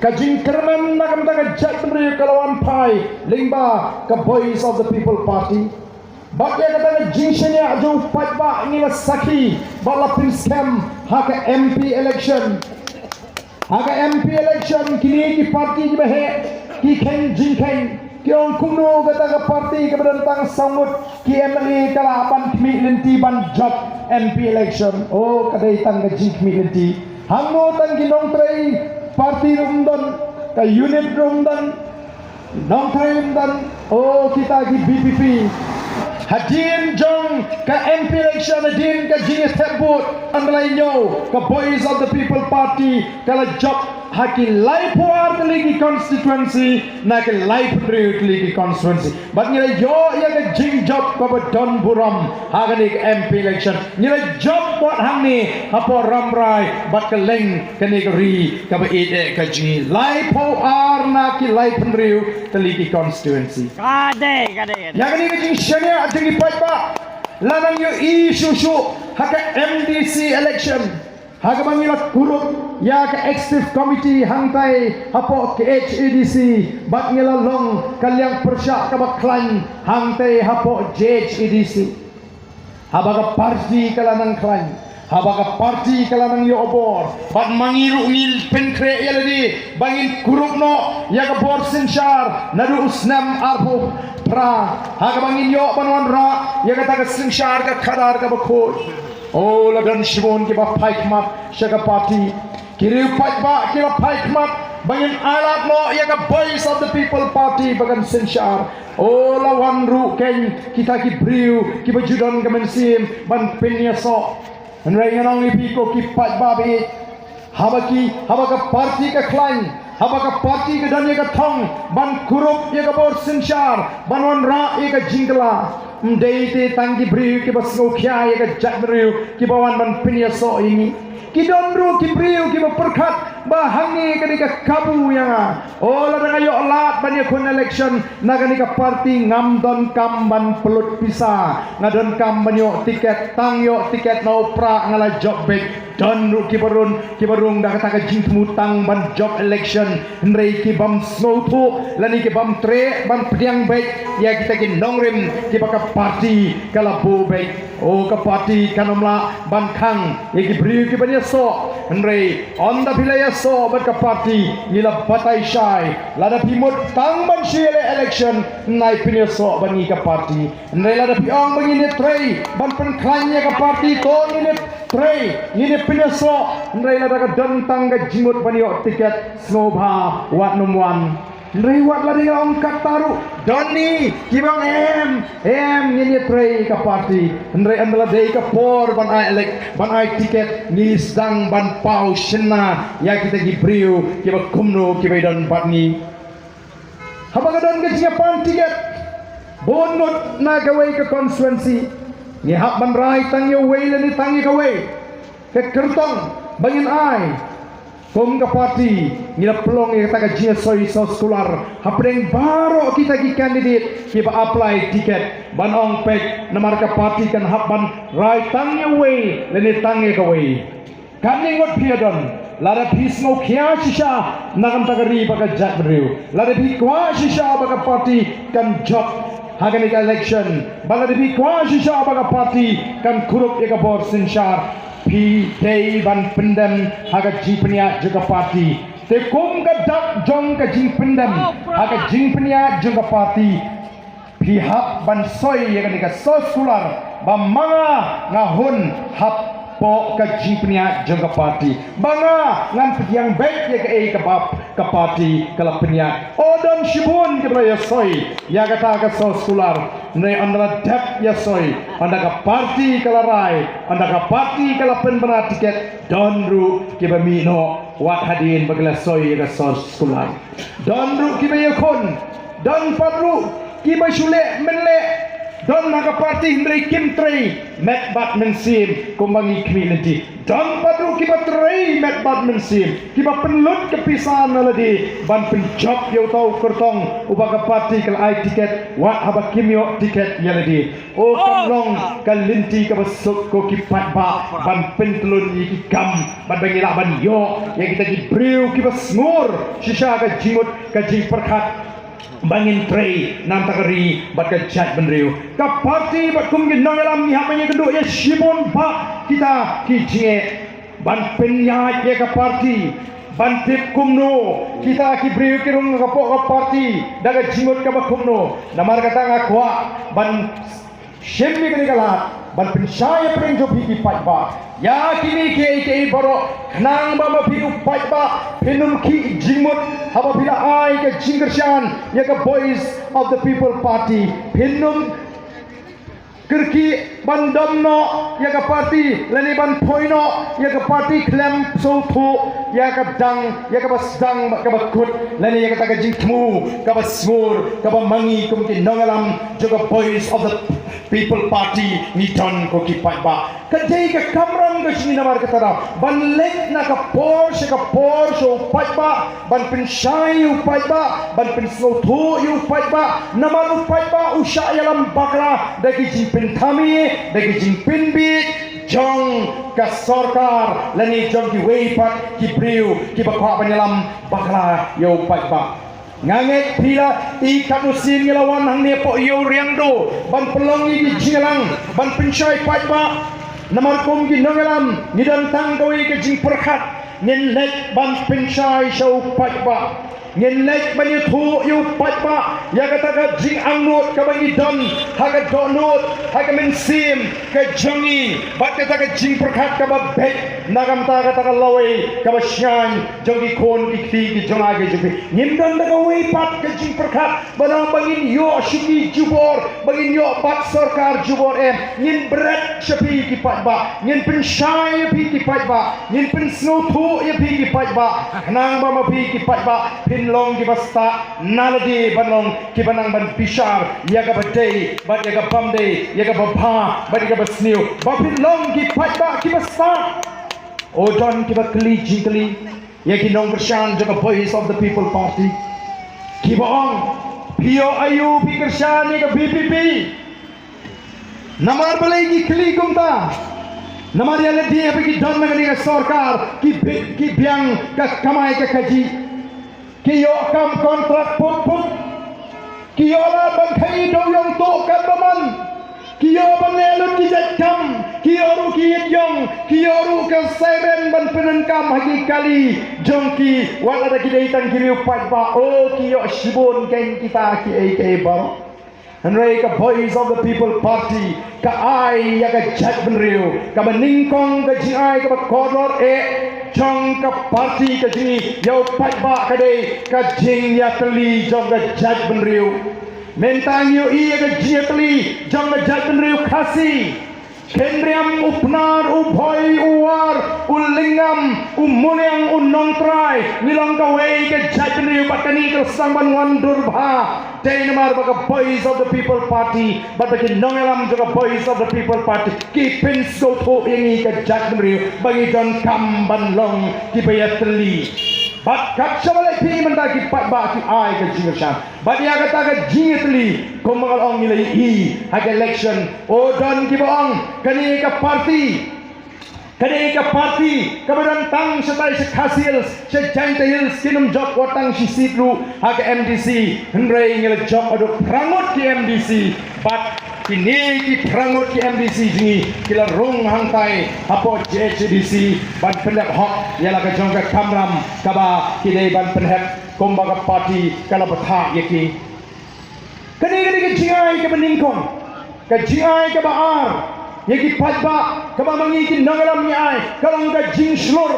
Kajing kerman nakam taga jat beri kalawan pai lingba ke Voice of the People Party. Bakya kata jingshenya jo patba ngila saki bala pins camp haka MP election. Haka MP election kini ki parti jibahe ki ken jingken kiong kuno kata ke parti keberantang sangut ki MLA kala apan kmi lenti ban job MP election. Oh kadai tang ke jing kmi lenti. Hangno tang kinong tray parti rumdan ka unit rumdan nong tray rumdan. Oh kita ki BPP hadin jong ka MP election hadin ka jing sebut andalainyo ka Voice of the People Party kala job haki lai puar lagi constituency na ke lai putri lagi constituency but nila yo ya ke jing job ka Don Buram hagani MP election nila job buat hangni hapo ramrai but ke leng kani ke ri ka ba ide ka jing lai puar na ke lai putri lagi constituency Kade. ya kani ke jing shania jing ipatba lanang yo isu haka MDC election haga mangila kurut ya ke executive committee hangtai hapo ke HEDC bat ngila long kalyang persyak ka baklan hangtai hapo JHEDC habaga parti kalanang klan habaga parti kalanang yo obor bat mangiru ngil penkre yaladi bangin kuruk no ya ka bor sinshar nadu usnam arpo pra haga bangin yo banwan ra ya ka taga sinshar ka khadar ka bakot. Oh lagan shimon ki ba paikmat shaka party kiri paikba kira paikmat bangin alat no ya ka Voice of the People Party bagan sinshar. Oh lawan ru ken kita ki briu ki bajudan ka mensim ban penya so anrai nganong ipiko ki paikba be habaki habaka party ka klain habaka party ka danya ka thong ban kurup ya ka bor sinshar banwan ra ya ka jingla mdeite tangi briu ki basgo khya ya ka jatbriu ki bawan ban pinya so ini ki donru ki briu ki perkhat bahangi kenika kabu yang ola dangayo lat banya kun election naganika party ngamdon kamban pelut pisa ngadon kambanyo tiket tangyo tiket no pra ngala job back donru ki barung dah kata jingmu tang ban job election nrei ki bam snowtu lani ki bam tre ban pediang back ya kita ki nongrim ki baka party kala bu back oh ka party kanomla ban khang ya ki briu ki banya so nrei on the bilaya so bat ka party nila batai shai lada pimut tang ban shile election nai pinya so bani ka party nrei lada piong bani ne trei ban pen klanya ka party to ni trei ni pinya so nrei lada ka don tang ka jimut bani tiket snobha wat numwan nrei wat lada ka ongkat taru doni kibang em ni trei ka party nrei andala dei ka por ban ai elect ban ai tiket ni sedang ban pau shena ya kita gibriu kiba kumno kiba dan patni habaga dan ke pan tiket bonut na gawe ke constituency ni hak ban rai tang yo wei ni tangi ka wei ke kertong bangin ai kom ka party nila pelong yang taka jia soi so sekolah hapeng baru kita ki candidate kiba apply tiket ban ong pek namar ka party kan hap ban rai tang yo wei leni tangi ka wei kami ngot piadon lada pismo kia shisha nakam tagari baka jat beriu lada pi kwa shisha baka party kan job hagani ka election lada pi kwa shisha baka party kan kurup eka bor sinshar pi tei ban pendam haga jipnya juga party te kum ka dak jong ka jing pendam haga jingpnya juga party pi hap ban soi ya kan ka sosular ba manga ngahun hap po ka jipnya juga party banga ngan pediang baik ya ke bab ka party kala penya odon shibun ke ya soi ya kata ka sosular nei andala dep ya soi anda ka party kala rai anda ka party kala penbara tiket donru ke bamino wat hadin bagala soi ya ka sosular donru ke yakon don padru ke basule menle Don naga parti hindri Kim Trey met Batman sim kumbangi community. Don padu kiba Trey met Batman sim kiba penlut kepisahan naladi ban penjob yo tau kertong ubaga parti kal ai tiket wat haba kimyo tiket yaladi. O kamlong kalinti kabasuk ko kipat ba ban pentelun iki gam ban bangila ban yo yang kita gibriu kiba sngur shisha ka jimut ka jing perkat bangin Trey nam takari bat ka jat benriu ka parti bat kum ginong alam ni hapanya kenduk ya shibon ba kita kijie ban penyat ya ka parti ban tip kumno kita kibriu kirung ka ka parti daga jingut ka kumno namar kata ngakwa ban shemmi kenikala ban pensyaya pering jobi ki patba ya kini ke boro nang ba mapiu patba pinum ki jimut haba bila ai ke jingershan ya ke voice of the people party pinum kerki ban domno ya ke parti lani ban poino ya ke parti klem sotu ya ke dang ya ke basdang ke bakut lani ya ke taga jingtmu ke basmur ke mangi kumki nongalam juga voice of the people party niton ko kipat ba kadai ka kamram ka sini namar katara ban lek na ka Porsche upat ba ban pensyai upat ba ban penslotu upat ba namar upat ba usha yalam bakra dagi jimpin thami dagi jimpin bit jong ka sarkar lani jong ki weipat ki briu ki bakwa panyalam bakra yo upat ba nganget pila ikat musim ngelawan hang ne po yo riangdo ban pelongi di jingalang ban pensyai patba namar kom gi nongalam ngidan tanggawi ke jing perkhat ngen lek ban pensyai show patba ngen lek ban yutu yu patba ya kata ka jing angut ka bangi don haga donut haga mensim ke jongi bat kata ka jing perkhat ka ba bet nagam ta kata ka lawe ka ba syan jongi kon ikti ki jonga ge jupi nimdan daga we pat ke jing perkhat banang bangin yo shiki jubor bangin yo pat sarkar jubor ngin berat shapi ki patba ngin pensyai pi ki patba ngin pensnotu ya pi ki patba nang ba ma pi ki patba long ki basta naladi banong ki banang ban pishar ya ka badai bat ya ka pamde ya ka bapha bat ya ka basniu bapin long ki patba ki basta o don ki bakli jingli ya ki nong bershan jaga voice of the people party ki bong pio ayu pi kershan ya ka BPP namar balai ki kli kumta namar ya le dia pi ki don nagani ka sarkar ki biang ka kamai ka kaji kiyo kam kontrak put kiyo la bangkai do yang to kan baman kiyo banelut ki jam kiyo ru ki yong kiyo ru ka seren ban penenkam hagi kali jongki wala da kidai tan kiri upat ba o kiyo shibon ken kita ki ai ba Henry ka voice of the people party ka ai ya ka jat benriu ka beningkong ka ji ai ka kodor jong ka parti ka jini yau patba ka dei ka jing ya teli jong ka jat benriu mentang yu i ka jing teli jong ka jat benriu kasi kendriam upnar ubhoi uwar ulingam umuliang unongtrai nilang ka wei ka jat benriu bakani ka samban wandur bha Dainamar baga voice of the people party but bagi nongelam juga voice of the people party ki pinso to ingi ka jagmri bagi don kamban long ki bayatli but kat sabale pi menda ki pat ba ki ai ka jingershan but ya kata ka jingetli komangal ong nilai i hag election o don ki bong kani ka party kadai ka parti kabadan tang setai sekhasil sejainte hills kinum job watang si sidru hak MDC hendrai ngel job adu prangut ki MDC but kini ki prangut ki MDC jingi kila rung hangtai apo JHDC ban pendap hok yala ka jongka kamram kaba kidai ban pendap kombaga parti kala batha yaki kadai ki jingai ka beningkong ka jingai ka baar yaki patba kaba mangi ki nangalam ni ai kalong ka jing slur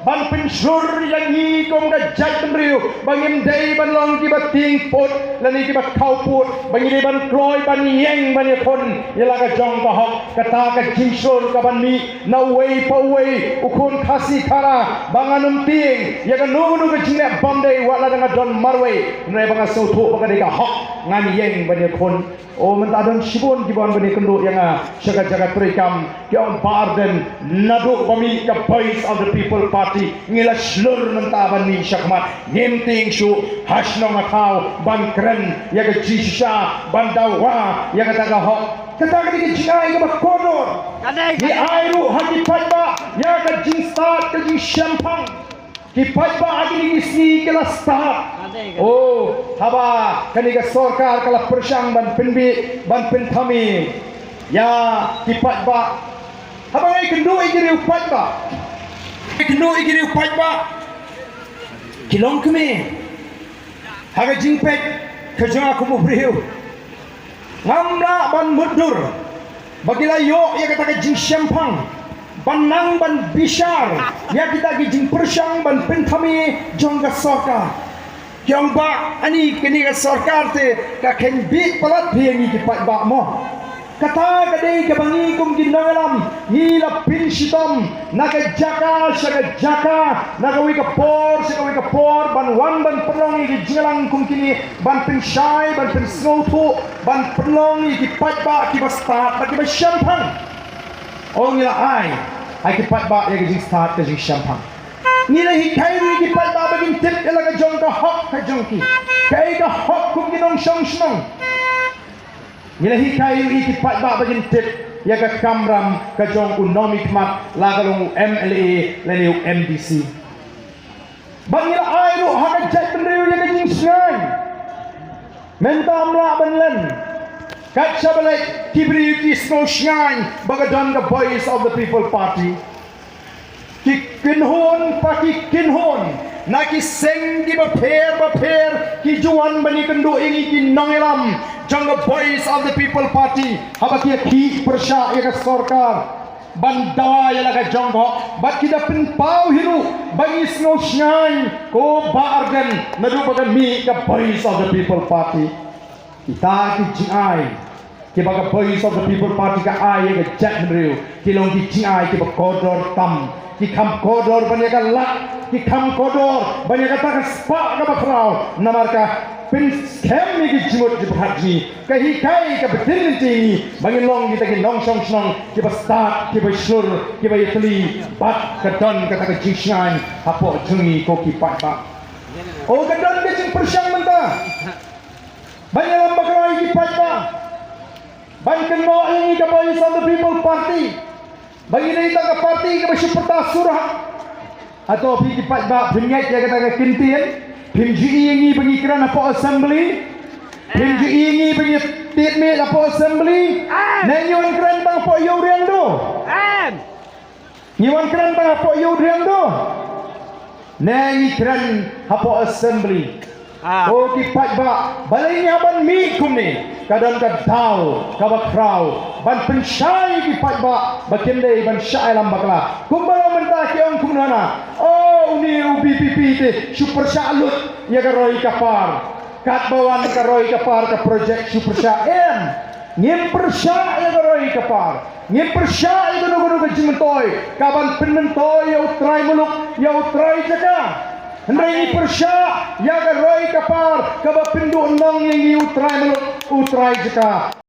ban pen slur yang ni kom ka jat penriu bangim dei ban long ki ba ting put lani ki ba khau put bangi dei ban kloi ban yeng ban ye kon yala ka jong ka hok kata ka jingshon ka ban mi na wei pa wei ukun khasi khara banganum ting ya ka nu ka jingna bam dei wala da don marwei nai banga so tho ka dei ka hok ngan yeng ban ye kon o man ta don shibon ki ban ban ye kendo yang jagat jagat perikam ki on barden nadu bami ka voice of the people party ngila slur nanta ban mi shakmat nemting shu hasnong athau ban kren ya ka jisha ban dawa ya ka ta hok kata ka di jingai ka bakodor ni airu hati paiba ya ka jing start ka jing shampang ki paiba agi ni isni kala start oh haba kani ka sarkar kala persang ban pinbi ban pinthami ya ki paiba haba ngai kendo igiri paiba kendo igiri paiba kilong kemi haga jingpek kajang aku mubriu ngamla ban mudur bagila yo ya kata ka jing shampang banang ban bishar ya kita ki jing persang ban penthami jongga sarkar kyong ba ani kini ka sarkar te ka khen bi palat phiengi ki pat ba mo kata kadai ka bangi kum ginangalam hila pinshitam naga jaka saga jaka naga wika por saga wika por ban wan ban perlong ki jingalang kum kini ban pinshai ban pinsnotu ban perlong ki pat ba ki ba start ba ki ba shampang oh ngila ai ki pat ba ya ki start ka jing shampang ngila hikai ki pat ba bagin tip ela ka jong ka hok ka jong ki kai ka hok kum ginong shong shong ngila hikai ki pat ba bagin tip ya ka kamram ka jong unomik mat lagalong MLA leniu MDC bangila ai ru ha ka jai penriu ya ka jing sngai mentam la banlen kat sabalai kibri ki snow shine bagadon the voice of the people party ki kinhon pa ki kinhon na ki seng di ba pher ki juan bani kendo ingi ki nangelam jong the voice of the people party haba ki persya ya ka sarkar bandawa ya la ka jong ho bat ki da pin pau hiru bangi snow shine ko bargan nadu bagan mi ka voice of the people party kita ki jingai ki baga voice of the people party ka ai ka jat mriu ki long ki jingai ki ba kodor tam ki kham kodor banya ka lak ki kham kodor banya ka ta spa ka bakrao namar ka pin scam ni ki jimot ki bhaji ka hi kai ka bidin ti bangi long ki ta ki nong song song ki ba start ki ba shur ki ba yetli bat ka don ka ta ka jishan hapo jungi ko ki pat ba o ka don ke jing persyang menta banyak lambak rai ki pat ba ban keno ini ka voice of the people party bagi ni ta ka party ka syuperta surah atau pi ki pat ba bingait ya kata ka kintian pimji ini bagi kerana po assembly pimji ini bagi tidme po assembly nenyon kran bang po yo riang do nyon kran bang po yo riang do nenyi kran po assembly oh ki pat ba balai ni ban mi kum ni kadang ka dau ka ba krau ban pensyai ki pat ba bakin dei ban syai lam bakla kum balo menta ki ong kum nana oh ni UBPP te super salut ya ka roi kapar kat bawan ka roi kapar ka project super sya em ngim persya ya ka roi kapar ngim persya itu nugo ka jimentoy ka ban penmentoy ya utrai muluk ya utrai jaka Hendai persya ya ka roi kapar ka ba pindu nang yang utrai muluk utrai jaka